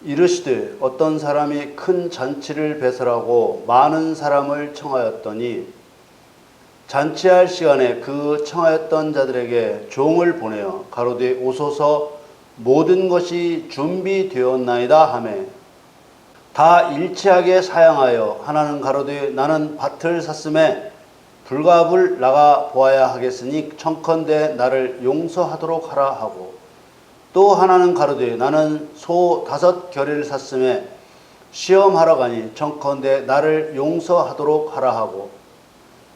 이르시되 어떤 사람이 큰 잔치를 배설하고 많은 사람을 청하였더니 잔치할 시간에 그 청하였던 자들에게 종을 보내어 가로되 오소서 모든 것이 준비되었나이다 하매 다 일치하게 사양하여 하나는 가로되 나는 밭을 샀음에 불갑을 나가 보아야 하겠으니 청컨대 나를 용서하도록 하라 하고 또 하나는 가로되 나는 소 5 겨레를 샀음에 시험하러 가니 청컨대 나를 용서하도록 하라 하고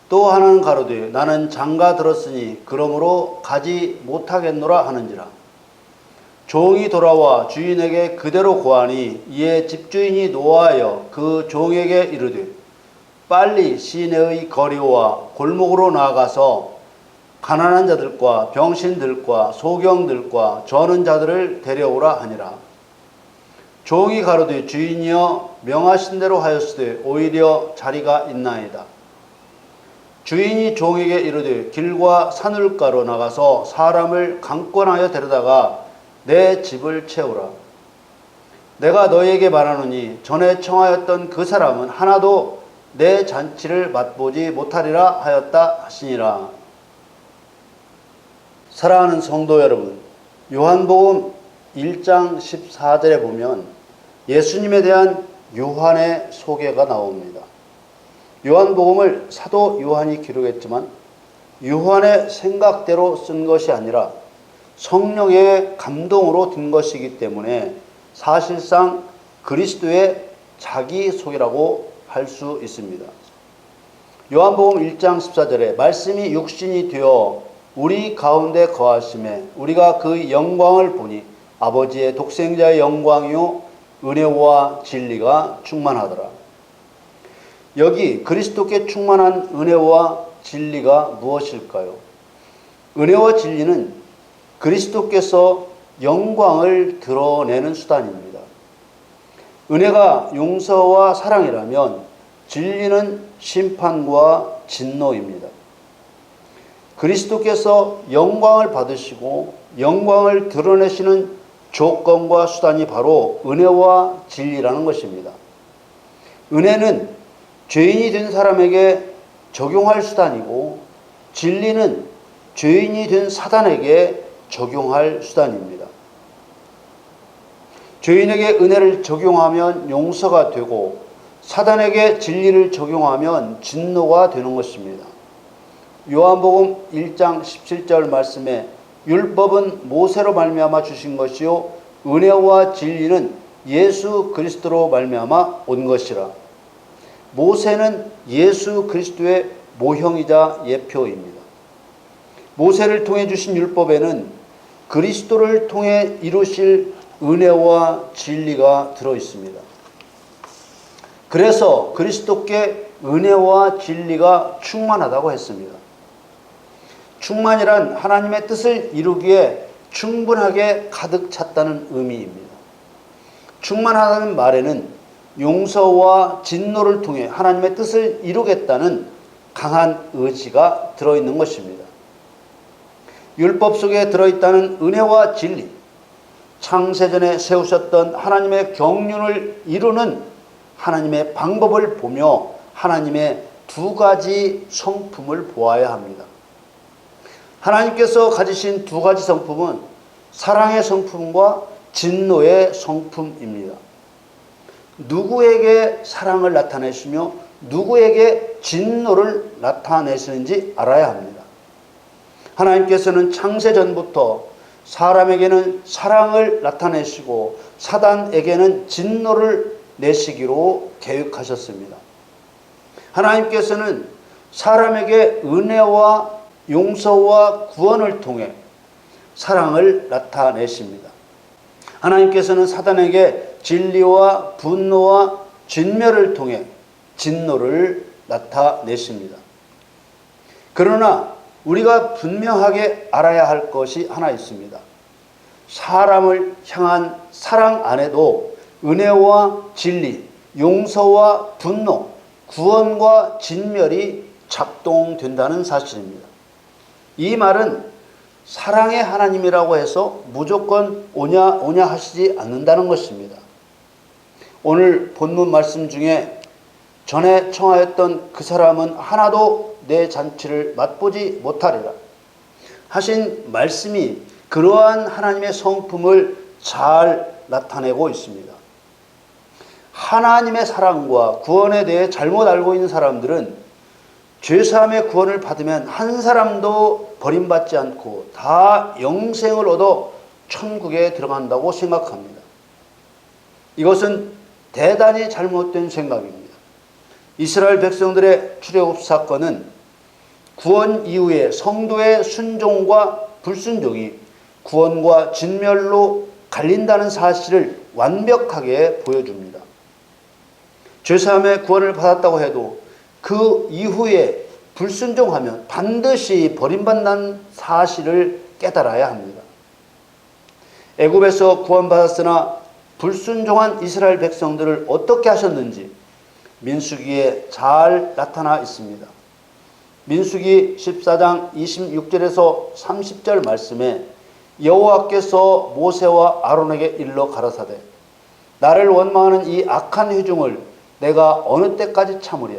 또 하나는 가로되 나는 장가 들었으니 그러므로 가지 못하겠노라 하는지라. 종이 돌아와 주인에게 그대로 고하니 이에 집주인이 노하여 그 종에게 이르되 빨리 시내의 거리와 골목으로 나아가서 가난한 자들과 병신들과 소경들과 저는 자들을 데려오라 하니라. 종이 가로되 주인이여 명하신 대로 하였으되 오히려 자리가 있나이다. 주인이 종에게 이르되 길과 산울가로 나가서 사람을 강권하여 데려다가 내 집을 채우라. 내가 너희에게 말하노니 전에 청하였던 그 사람은 하나도 내 잔치를 맛보지 못하리라 하였다 하시니라. 사랑하는 성도 여러분, 요한복음 1장 14절에 보면 예수님에 대한 요한의 소개가 나옵니다. 요한복음을 사도 요한이 기록했지만 요한의 생각대로 쓴 것이 아니라 성령의 감동으로 든 것이기 때문에 사실상 그리스도의 자기소개라고 할 수 있습니다. 요한복음 1장 14절에 말씀이 육신이 되어 우리 가운데 거하심에 우리가 그 영광을 보니 아버지의 독생자의 영광이요 은혜와 진리가 충만하더라. 여기 그리스도께 충만한 은혜와 진리가 무엇일까요? 은혜와 진리는 그리스도께서 영광을 드러내는 수단입니다. 은혜가 용서와 사랑이라면 진리는 심판과 진노입니다. 그리스도께서 영광을 받으시고 영광을 드러내시는 조건과 수단이 바로 은혜와 진리라는 것입니다. 은혜는 죄인이 된 사람에게 적용할 수단이고 진리는 죄인이 된 사단에게 적용할 수단입니다. 죄인에게 은혜를 적용하면 용서가 되고 사단에게 진리를 적용하면 진노가 되는 것입니다. 요한복음 1장 17절 말씀에 율법은 모세로 말미암아 주신 것이요 은혜와 진리는 예수 그리스도로 말미암아 온 것이라. 모세는 예수 그리스도의 모형이자 예표입니다. 모세를 통해 주신 율법에는 그리스도를 통해 이루실 은혜와 진리가 들어 있습니다. 그래서 그리스도께 은혜와 진리가 충만하다고 했습니다. 충만이란 하나님의 뜻을 이루기에 충분하게 가득 찼다는 의미입니다. 충만하다는 말에는 용서와 진노를 통해 하나님의 뜻을 이루겠다는 강한 의지가 들어있는 것입니다. 율법 속에 들어있다는 은혜와 진리, 창세전에 세우셨던 하나님의 경륜을 이루는 하나님의 방법을 보며 하나님의 2가지 성품을 보아야 합니다. 하나님께서 가지신 2가지 성품은 사랑의 성품과 진노의 성품입니다. 누구에게 사랑을 나타내시며 누구에게 진노를 나타내시는지 알아야 합니다. 하나님께서는 창세전부터 사람에게는 사랑을 나타내시고 사단에게는 진노를 내시기로 계획하셨습니다. 하나님께서는 사람에게 은혜와 용서와 구원을 통해 사랑을 나타내십니다. 하나님께서는 사단에게 진리와 분노와 진멸을 통해 진노를 나타내십니다. 그러나 우리가 분명하게 알아야 할 것이 하나 있습니다. 사람을 향한 사랑 안에도 은혜와 진리, 용서와 분노, 구원과 진멸이 작동된다는 사실입니다. 이 말은 사랑의 하나님이라고 해서 무조건 오냐 하시지 않는다는 것입니다. 오늘 본문 말씀 중에 전에 청하였던 그 사람은 하나도 내 잔치를 맛보지 못하리라 하신 말씀이 그러한 하나님의 성품을 잘 나타내고 있습니다. 하나님의 사랑과 구원에 대해 잘못 알고 있는 사람들은 죄사함의 구원을 받으면 한 사람도 버림받지 않고 다 영생을 얻어 천국에 들어간다고 생각합니다. 이것은 대단히 잘못된 생각입니다. 이스라엘 백성들의 출애굽 사건은 구원 이후에 성도의 순종과 불순종이 구원과 진멸로 갈린다는 사실을 완벽하게 보여줍니다. 죄사함의 구원을 받았다고 해도 그 이후에 불순종하면 반드시 버림받는 사실을 깨달아야 합니다. 애굽에서 구원받았으나 불순종한 이스라엘 백성들을 어떻게 하셨는지 민수기에 잘 나타나 있습니다. 민수기 14장 26절에서 30절 말씀에 여호와께서 모세와 아론에게 일러 가라사대 나를 원망하는 이 악한 회중을 내가 어느 때까지 참으랴.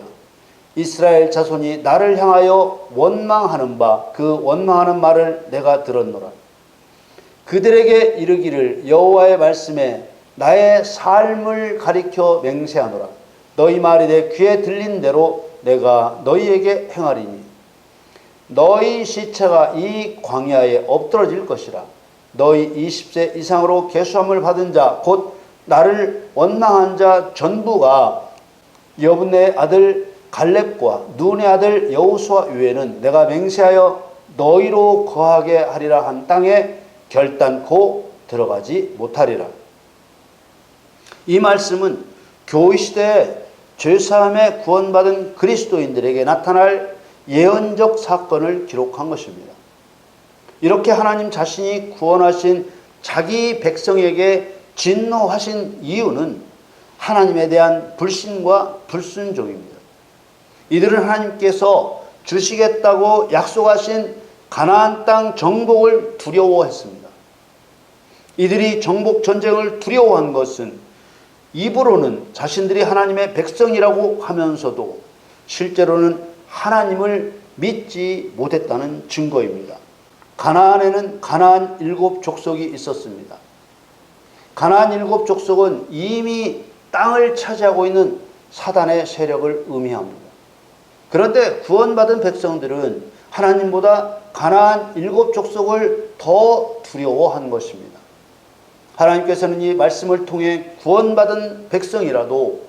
이스라엘 자손이 나를 향하여 원망하는 바 그 원망하는 말을 내가 들었노라. 그들에게 이르기를 여호와의 말씀에 나의 삶을 가리켜 맹세하노라. 너희 말이 내 귀에 들린 대로 내가 너희에게 행하리니 너희 시체가 이 광야에 엎드러질 것이라. 너희 20세 이상으로 계수함을 받은 자 곧 나를 원망한 자 전부가 여분의 아들 갈렙과 눈의 아들 여호수아 외에는 내가 맹세하여 너희로 거하게 하리라 한 땅에 결단코 들어가지 못하리라. 이 말씀은 교회 시대에 죄사함에 구원받은 그리스도인들에게 나타날 예언적 사건을 기록한 것입니다. 이렇게 하나님 자신이 구원하신 자기 백성에게 진노하신 이유는 하나님에 대한 불신과 불순종입니다. 이들은 하나님께서 주시겠다고 약속하신 가나안 땅 정복을 두려워했습니다. 이들이 정복 전쟁을 두려워한 것은 입으로는 자신들이 하나님의 백성이라고 하면서도 실제로는 하나님을 믿지 못했다는 증거입니다. 가나안에는 가나안 7족속이 있었습니다. 가나안 7족속은 이미 땅을 차지하고 있는 사단의 세력을 의미합니다. 그런데 구원받은 백성들은 하나님보다 가나안 7족속을 더 두려워한 것입니다. 하나님께서는 이 말씀을 통해 구원받은 백성이라도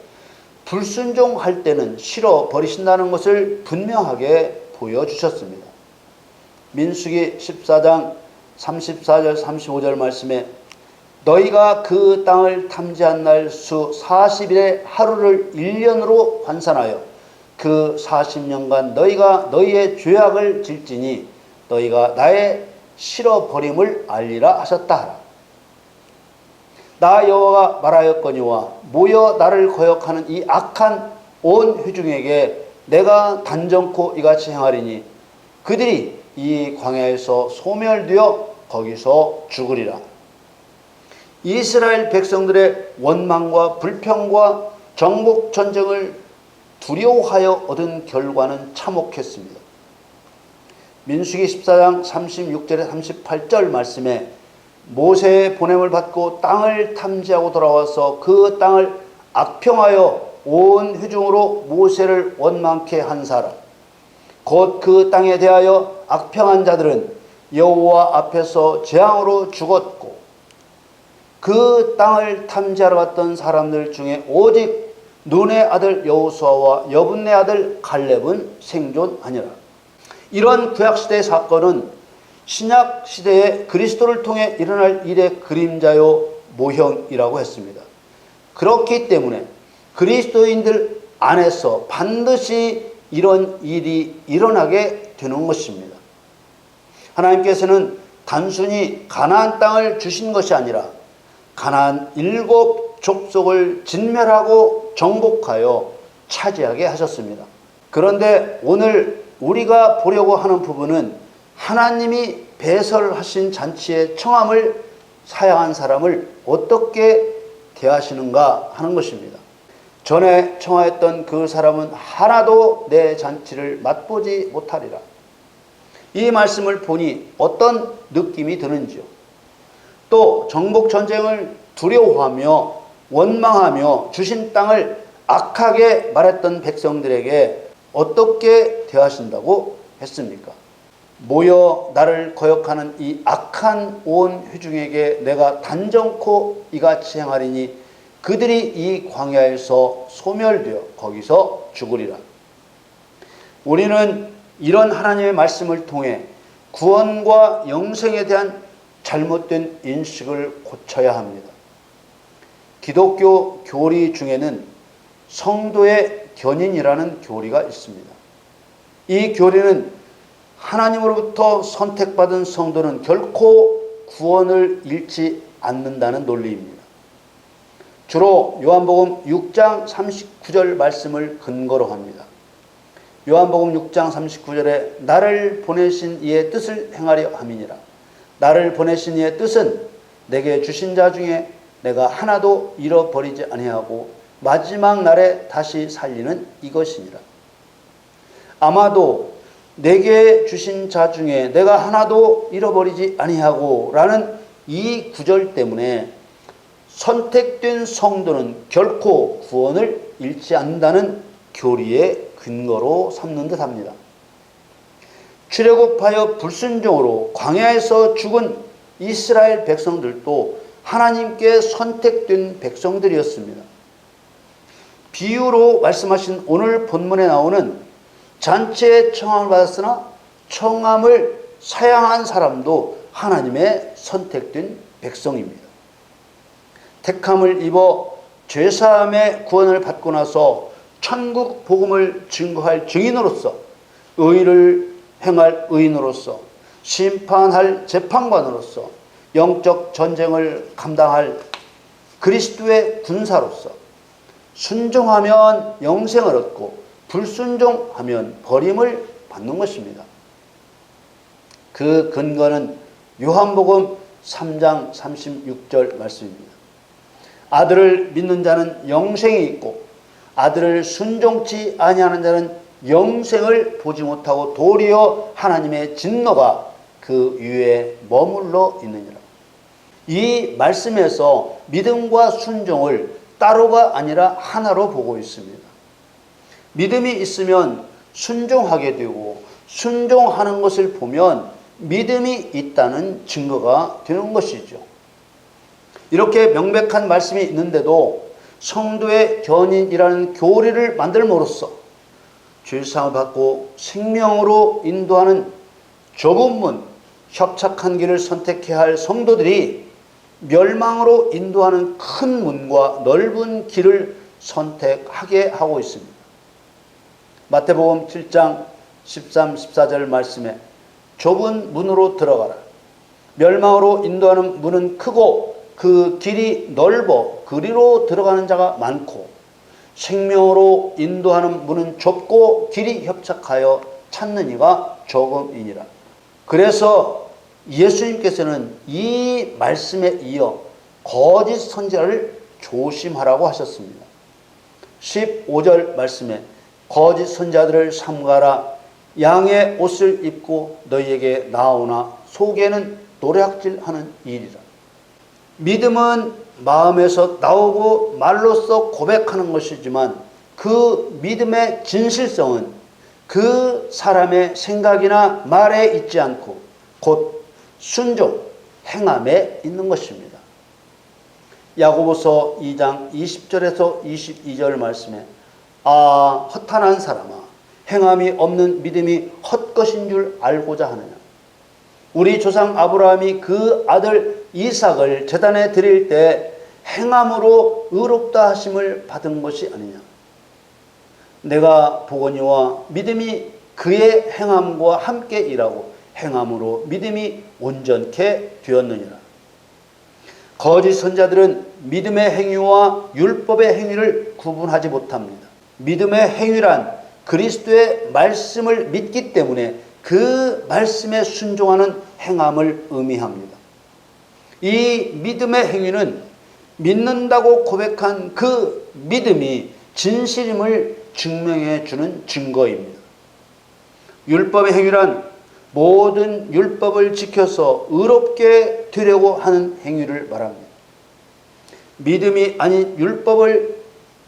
불순종할 때는 싫어 버리신다는 것을 분명하게 보여주셨습니다. 민수기 14장 34절 35절 말씀에 너희가 그 땅을 탐지한 날 수 40일의 하루를 1년으로 환산하여 그 40년간 너희가 너희의 죄악을 질지니 너희가 나의 싫어 버림을 알리라 하셨다 하라. 나 여호와가 말하였거니와 모여 나를 거역하는 이 악한 온 회중에게 내가 단정코 이같이 행하리니 그들이 이 광야에서 소멸되어 거기서 죽으리라. 이스라엘 백성들의 원망과 불평과 정복 전쟁을 두려워하여 얻은 결과는 참혹했습니다. 민수기 14장 36절에 38절 말씀에 모세의 보냄을 받고 땅을 탐지하고 돌아와서 그 땅을 악평하여 온 회중으로 모세를 원망케 한 사람 곧 그 땅에 대하여 악평한 자들은 여호와 앞에서 재앙으로 죽었고 그 땅을 탐지하러 갔던 사람들 중에 오직 눈의 아들 여호수아와 여분의 아들 갈렙은 생존하니라. 이런 구약시대의 사건은 신약시대의 그리스도를 통해 일어날 일의 그림자요 모형이라고 했습니다. 그렇기 때문에 그리스도인들 안에서 반드시 이런 일이 일어나게 되는 것입니다. 하나님께서는 단순히 가나안 땅을 주신 것이 아니라 가나안 7족속을 진멸하고 정복하여 차지하게 하셨습니다. 그런데 오늘 우리가 보려고 하는 부분은 하나님이 배설하신 잔치의 청함을 사양한 사람을 어떻게 대하시는가 하는 것입니다. 전에 청하였던 그 사람은 하나도 내 잔치를 맛보지 못하리라. 이 말씀을 보니 어떤 느낌이 드는지요? 또 정복 전쟁을 두려워하며 원망하며 주신 땅을 악하게 말했던 백성들에게 어떻게 대하신다고 했습니까? 모여 나를 거역하는 이 악한 온 회중에게 내가 단정코 이같이 행하리니 그들이 이 광야에서 소멸되어 거기서 죽으리라. 우리는 이런 하나님의 말씀을 통해 구원과 영생에 대한 잘못된 인식을 고쳐야 합니다. 기독교 교리 중에는 성도의 견인이라는 교리가 있습니다. 이 교리는 하나님으로부터 선택받은 성도는 결코 구원을 잃지 않는다는 논리입니다. 주로 요한복음 6장 39절 말씀을 근거로 합니다. 요한복음 6장 39절에 나를 보내신 이의 뜻을 행하려 함이니라. 나를 보내신 이의 뜻은 내게 주신 자 중에 내가 하나도 잃어버리지 아니하고 마지막 날에 다시 살리는 이것이니라. 아마도 내게 주신 자 중에 내가 하나도 잃어버리지 아니하고 라는 이 구절 때문에 선택된 성도는 결코 구원을 잃지 않는다는 교리의 근거로 삼는 듯합니다. 출애굽하여 불순종으로 광야에서 죽은 이스라엘 백성들도 하나님께 선택된 백성들이었습니다. 비유로 말씀하신 오늘 본문에 나오는 잔치에 청함을 받았으나 청함을 사양한 사람도 하나님의 선택된 백성입니다. 택함을 입어 죄사함의 구원을 받고 나서 천국 복음을 증거할 증인으로서, 의를 행할 의인으로서, 심판할 재판관으로서, 영적 전쟁을 감당할 그리스도의 군사로서, 순종하면 영생을 얻고 불순종하면 버림을 받는 것입니다. 그 근거는 요한복음 3장 36절 말씀입니다. 아들을 믿는 자는 영생이 있고 아들을 순종치 아니하는 자는 영생을 보지 못하고 도리어 하나님의 진노가 그 위에 머물러 있느니라. 이 말씀에서 믿음과 순종을 따로가 아니라 하나로 보고 있습니다. 믿음이 있으면 순종하게 되고 순종하는 것을 보면 믿음이 있다는 증거가 되는 것이죠. 이렇게 명백한 말씀이 있는데도 성도의 견인이라는 교리를 만들므로써 죄사함을 받고 생명으로 인도하는 좁은 문, 협착한 길을 선택해야 할 성도들이 멸망으로 인도하는 큰 문과 넓은 길을 선택하게 하고 있습니다. 마태복음 7장 13, 14절 말씀에 좁은 문으로 들어가라. 멸망으로 인도하는 문은 크고 그 길이 넓어 그리로 들어가는 자가 많고 생명으로 인도하는 문은 좁고 길이 협착하여 찾는 이가 적음이니라. 그래서 예수님께서는 이 말씀에 이어 거짓 선지자를 조심하라고 하셨습니다. 15절 말씀에 거짓 선지자들을 삼가라. 양의 옷을 입고 너희에게 나오나 속에는 노략질하는 일이라. 믿음은 마음에서 나오고 말로써 고백하는 것이지만 그 믿음의 진실성은 그 사람의 생각이나 말에 있지 않고 곧 순종, 행함에 있는 것입니다. 야고보서 2장 20절에서 22절 말씀에 허탄한 사람아 행함이 없는 믿음이 헛것인 줄 알고자 하느냐. 우리 조상 아브라함이 그 아들 이삭을 제단에 드릴 때 행함으로 의롭다 하심을 받은 것이 아니냐. 내가 보거니와 믿음이 그의 행함과 함께 일하고 행함으로 믿음이 온전케 되었느니라. 거짓 선자들은 믿음의 행위와 율법의 행위를 구분하지 못합니다. 믿음의 행위란 그리스도의 말씀을 믿기 때문에 그 말씀에 순종하는 행함을 의미합니다. 이 믿음의 행위는 믿는다고 고백한 그 믿음이 진실임을 증명해 주는 증거입니다. 율법의 행위란 모든 율법을 지켜서 의롭게 되려고 하는 행위를 말합니다. 믿음이 아닌 율법을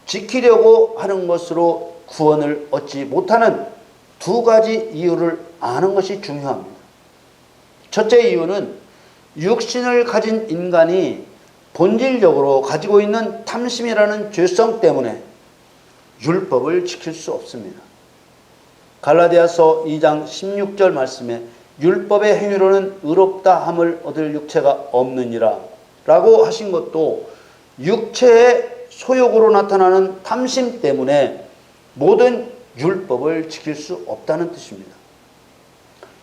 지키려고 하는 것으로 구원을 얻지 못하는 두 가지 이유를 아는 것이 중요합니다. 첫째 이유는 육신을 가진 인간이 본질적으로 가지고 있는 탐심이라는 죄성 때문에 율법을 지킬 수 없습니다. 갈라디아서 2장 16절 말씀에 율법의 행위로는 의롭다 함을 얻을 육체가 없느니라 라고 하신 것도 육체의 소욕으로 나타나는 탐심 때문에 모든 율법을 지킬 수 없다는 뜻입니다.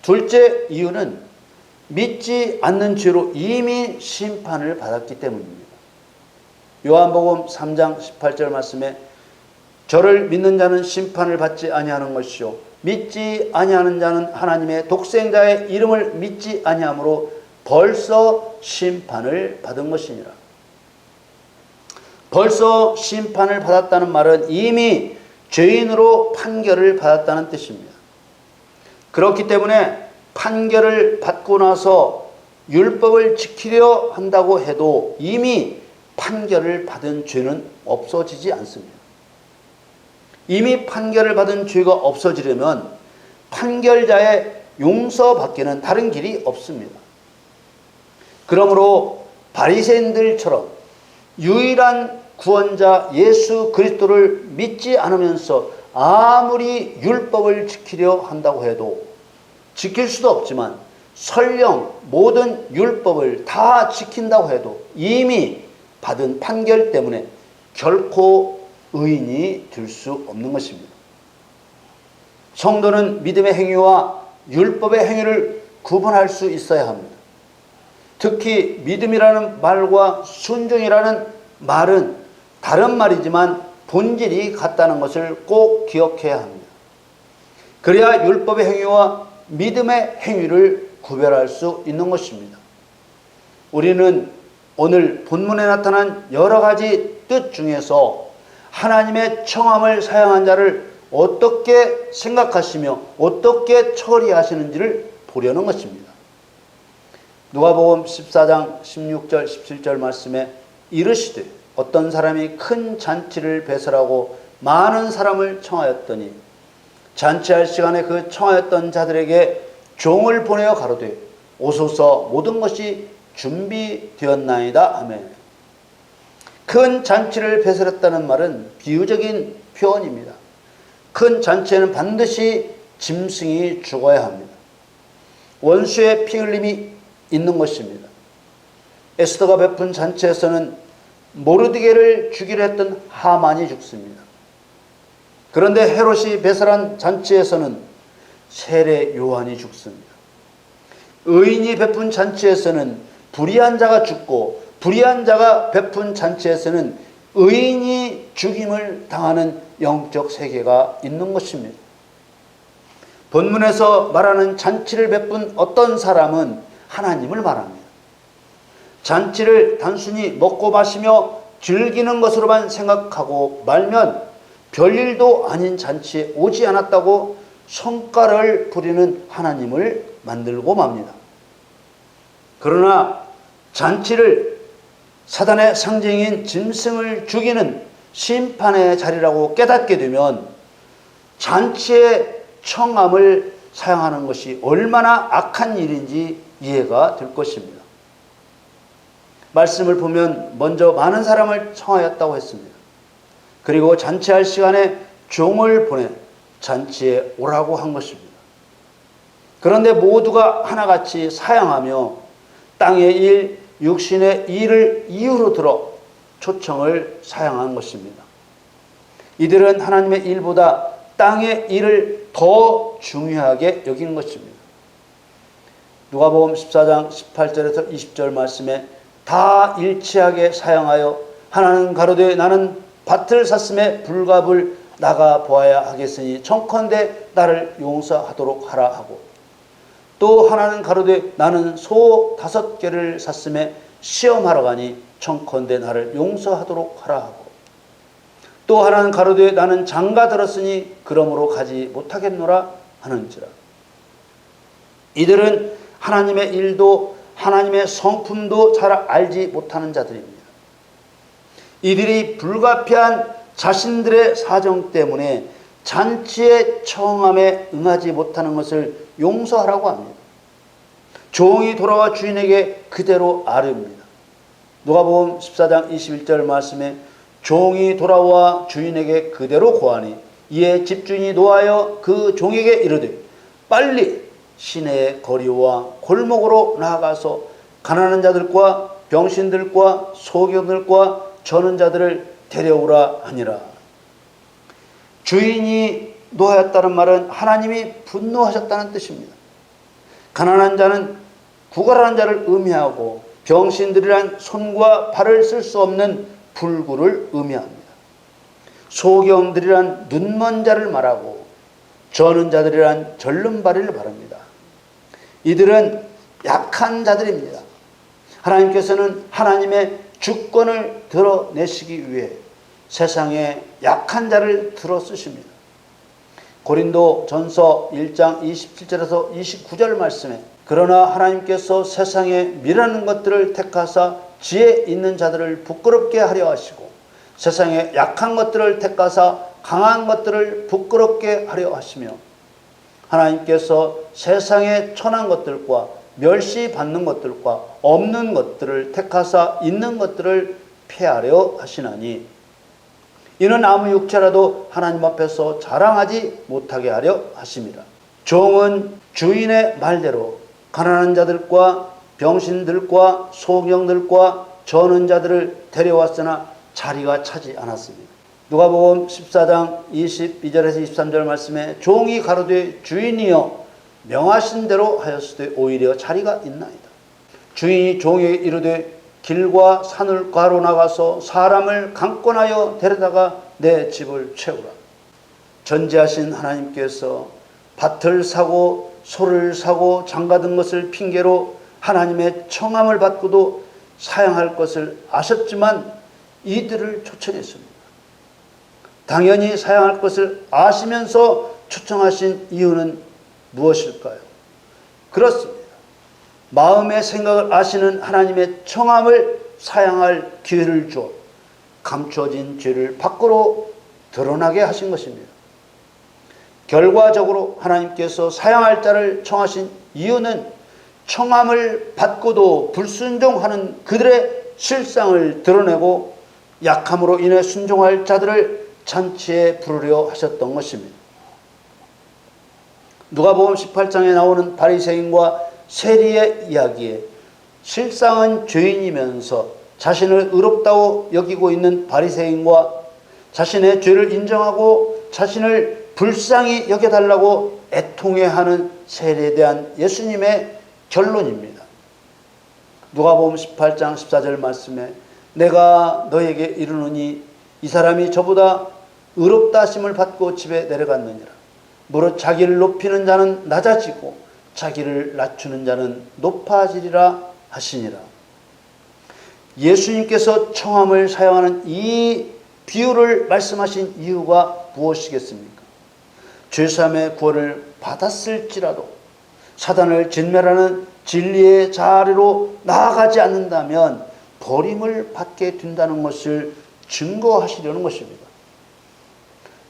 둘째 이유는 믿지 않는 죄로 이미 심판을 받았기 때문입니다. 요한복음 3장 18절 말씀에 저를 믿는 자는 심판을 받지 아니하는 것이요 믿지 아니하는 자는 하나님의 독생자의 이름을 믿지 아니하므로 벌써 심판을 받은 것이니라. 벌써 심판을 받았다는 말은 이미 죄인으로 판결을 받았다는 뜻입니다. 그렇기 때문에 판결을 받고 나서 율법을 지키려 한다고 해도 이미 판결을 받은 죄는 없어지지 않습니다. 이미 판결을 받은 죄가 없어지려면 판결자의 용서받기는 다른 길이 없습니다. 그러므로 바리새인들처럼 유일한 구원자 예수 그리스도를 믿지 않으면서 아무리 율법을 지키려 한다고 해도 지킬 수도 없지만 설령 모든 율법을 다 지킨다고 해도 이미 받은 판결 때문에 결코 의인이 될 수 없는 것입니다. 성도는 믿음의 행위와 율법의 행위를 구분할 수 있어야 합니다. 특히 믿음이라는 말과 순종이라는 말은 다른 말이지만 본질이 같다는 것을 꼭 기억해야 합니다. 그래야 율법의 행위와 믿음의 행위를 구별할 수 있는 것입니다. 우리는 오늘 본문에 나타난 여러 가지 뜻 중에서 하나님의 청함을 사용한 자를 어떻게 생각하시며 어떻게 처리하시는지를 보려는 것입니다. 누가복음 14장 16절 17절 말씀에 이르시되 어떤 사람이 큰 잔치를 배설하고 많은 사람을 청하였더니 잔치할 시간에 그 청하였던 자들에게 종을 보내어 가로되 오소서 모든 것이 준비되었나이다 하며 큰 잔치를 배설했다는 말은 비유적인 표현입니다. 큰 잔치에는 반드시 짐승이 죽어야 합니다. 원수의 피 흘림이 있는 것입니다. 에스더가 베푼 잔치에서는 모르드게를 죽이려 했던 하만이 죽습니다. 그런데 헤롯이 배설한 잔치에서는 세례 요한이 죽습니다. 의인이 베푼 잔치에서는 불의한 자가 죽고 불의한 자가 베푼 잔치에서는 의인이 죽임을 당하는 영적 세계가 있는 것입니다. 본문에서 말하는 잔치를 베푼 어떤 사람은 하나님을 말합니다. 잔치를 단순히 먹고 마시며 즐기는 것으로만 생각하고 말면 별일도 아닌 잔치에 오지 않았다고 성과를 부리는 하나님을 만들고 맙니다. 그러나 잔치를 사단의 상징인 짐승을 죽이는 심판의 자리라고 깨닫게 되면 잔치의 청함을 사용하는 것이 얼마나 악한 일인지 이해가 될 것입니다. 말씀을 보면 먼저 많은 사람을 청하였다고 했습니다. 그리고 잔치할 시간에 종을 보내 잔치에 오라고 한 것입니다. 그런데 모두가 하나같이 사양하며 땅의 일, 육신의 일을 이유로 들어 초청을 사양한 것입니다. 이들은 하나님의 일보다 땅의 일을 더 중요하게 여긴 것입니다. 누가복음 14장 18절에서 20절 말씀에 다 일치하게 사양하여 하나는 가로되 나는 밭을 샀음에 불갑을 나가 보아야 하겠으니 청컨대 나를 용서하도록 하라 하고 또 하나는 가로되 나는 소 5개를 샀음에 시험하러 가니 청컨대 나를 용서하도록 하라 하고, 또 하나는 가로되 나는 장가 들었으니 그러므로 가지 못하겠노라 하는지라. 이들은 하나님의 일도 하나님의 성품도 잘 알지 못하는 자들입니다. 이들이 불가피한 자신들의 사정 때문에 잔치의 청함에 응하지 못하는 것을 용서하라고 합니다. 종이 돌아와 주인에게 그대로 아뢰옵니다. 누가복음 14장 21절 말씀에 종이 돌아와 주인에게 그대로 고하니 이에 집주인이 노하여 그 종에게 이르되 빨리 시내의 거리와 골목으로 나아가서 가난한 자들과 병신들과 소경들과 저는 자들을 데려오라 하니라. 주인이 노하였다는 말은 하나님이 분노하셨다는 뜻입니다. 가난한 자는 구걸하는 자를 의미하고 병신들이란 손과 발을 쓸 수 없는 불구를 의미합니다. 소경들이란 눈먼 자를 말하고 저는 자들이란 절름발이를 말합니다. 이들은 약한 자들입니다. 하나님께서는 하나님의 주권을 드러내시기 위해 세상에 약한 자를 들어 쓰십니다. 고린도 전서 1장 27절에서 29절 말씀에 그러나 하나님께서 세상에 미라는 것들을 택하사 지혜 있는 자들을 부끄럽게 하려 하시고 세상에 약한 것들을 택하사 강한 것들을 부끄럽게 하려 하시며 하나님께서 세상에 천한 것들과 멸시받는 것들과 없는 것들을 택하사 있는 것들을 폐하려 하시나니 이는 아무 육체라도 하나님 앞에서 자랑하지 못하게 하려 하심이라. 종은 주인의 말대로 가난한 자들과 병신들과 소경들과 저는 자들을 데려왔으나 자리가 차지 않았습니다. 누가복음 14장 22절에서 23절 말씀에 종이 가로되 주인이여 명하신 대로 하였으되 오히려 자리가 있나이다. 주인이 종에게 이르되 길과 산을 가로 나가서 사람을 강권하여 데려다가 내 집을 채우라. 전지하신 하나님께서 밭을 사고 소를 사고 장가든 것을 핑계로 하나님의 청함을 받고도 사양할 것을 아셨지만 이들을 초청했습니다. 당연히 사양할 것을 아시면서 초청하신 이유는 무엇일까요? 그렇습니다. 마음의 생각을 아시는 하나님의 청함을 사양할 기회를 주어 감춰진 죄를 밖으로 드러나게 하신 것입니다. 결과적으로 하나님께서 사양할 자를 청하신 이유는 청함을 받고도 불순종하는 그들의 실상을 드러내고 약함으로 인해 순종할 자들을 잔치에 부르려 하셨던 것입니다. 누가복음 18장에 나오는 바리새인과 세리의 이야기에 실상은 죄인이면서 자신을 의롭다고 여기고 있는 바리새인과 자신의 죄를 인정하고 자신을 불쌍히 여겨달라고 애통해하는 세리에 대한 예수님의 결론입니다. 누가복음 18장 14절 말씀에 내가 너에게 이르노니 이 사람이 저보다 의롭다 하심을 받고 집에 내려갔느니라. 무릇 자기를 높이는 자는 낮아지고 자기를 낮추는 자는 높아지리라 하시니라. 예수님께서 청함을 사용하는 이 비유를 말씀하신 이유가 무엇이겠습니까? 죄사함의 구원을 받았을지라도 사단을 진멸하는 진리의 자리로 나아가지 않는다면 버림을 받게 된다는 것을 증거하시려는 것입니다.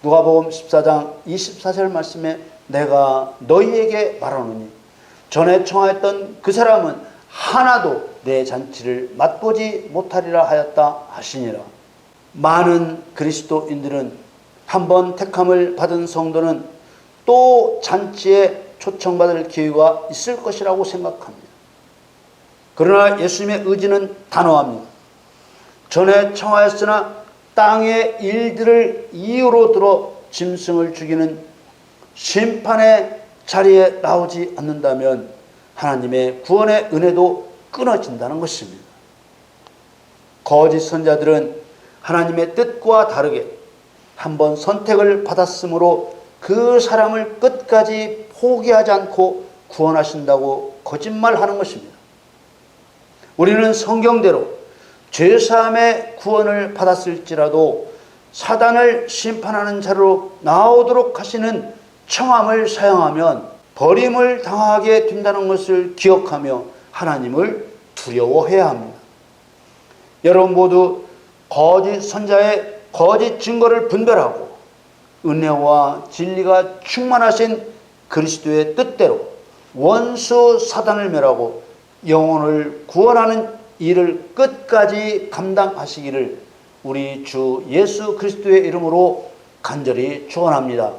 누가복음 14장 24절 말씀에 내가 너희에게 말하노니 전에 청하였던 그 사람은 하나도 내 잔치를 맛보지 못하리라 하였다 하시니라. 많은 그리스도인들은 한번 택함을 받은 성도는 또 잔치에 초청받을 기회가 있을 것이라고 생각합니다. 그러나 예수님의 의지는 단호합니다. 전에 청하였으나 땅의 일들을 이유로 들어 짐승을 죽이는 심판의 자리에 나오지 않는다면 하나님의 구원의 은혜도 끊어진다는 것입니다. 거짓 선자들은 하나님의 뜻과 다르게 한번 선택을 받았으므로 그 사람을 끝까지 포기하지 않고 구원하신다고 거짓말하는 것입니다. 우리는 성경대로 죄사함의 구원을 받았을지라도 사단을 심판하는 자로 나오도록 하시는 청함을 사용하면 버림을 당하게 된다는 것을 기억하며 하나님을 두려워해야 합니다. 여러분 모두 거짓 선자의 거짓 증거를 분별하고 은혜와 진리가 충만하신 그리스도의 뜻대로 원수 사단을 멸하고 영혼을 구원하는 일을 끝까지 감당하시기를 우리 주 예수 그리스도의 이름으로 간절히 축원합니다.